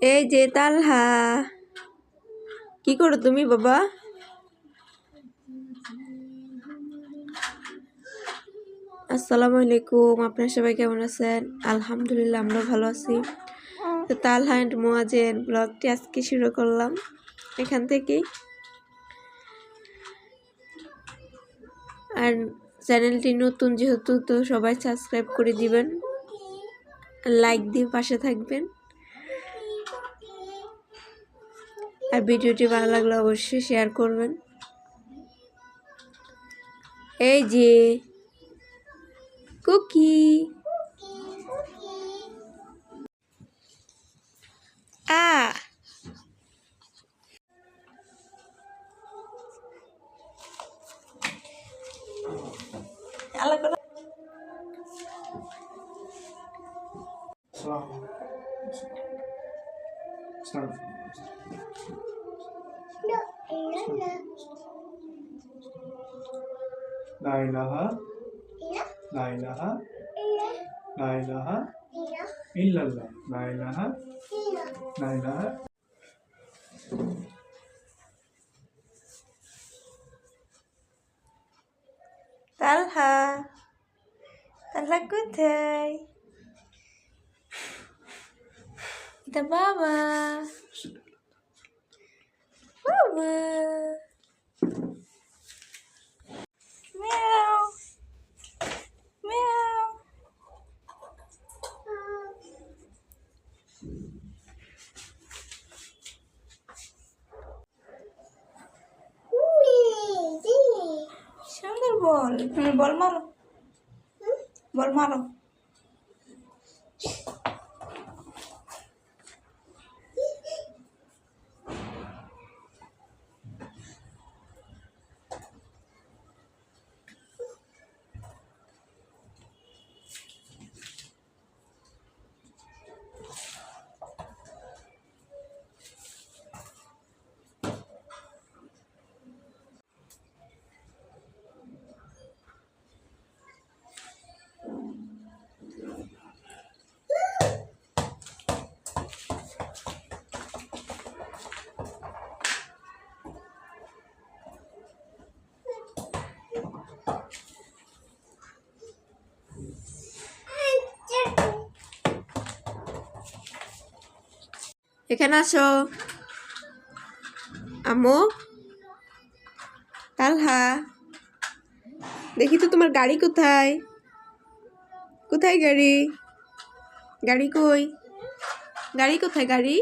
এই যে তালহা, কি করো তুমি বাবা? আসসালামু আলাইকুম, আপনারা সবাই কেমন আছেন? আলহামদুলিল্লাহ আমরা ভালো আছি। তো তালহা এন্ড মোয়াজের ব্লগটি আজকে শুরু করলাম এখান থেকেই। আর চ্যানেলটি নতুন যেহেতু, তো সবাই সাবস্ক্রাইব করে দিবেন, লাইক দিয়ে পাশে থাকবেন। আর ভিডিওটি ভালো লাগলে অবশ্যই শেয়ার করবেন। এই যে কুকি, আ আলাদা La ilaha La ilaha La ilaha illallah La ilaha La ilaha তালহা, তালহা কোথায়? এটা বাবা, বাবা মিয়াও মিয়াও। সুন্দর বল, বল মারো, বল মারো। এখানে আসো আম্মু। তালহা, দেখি তো তোমার গাড়ি কোথায়? কোথায় গাড়ি? গাড়ি কই? গাড়ি কোথায়? গাড়ি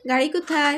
গাড়ি কোথায়?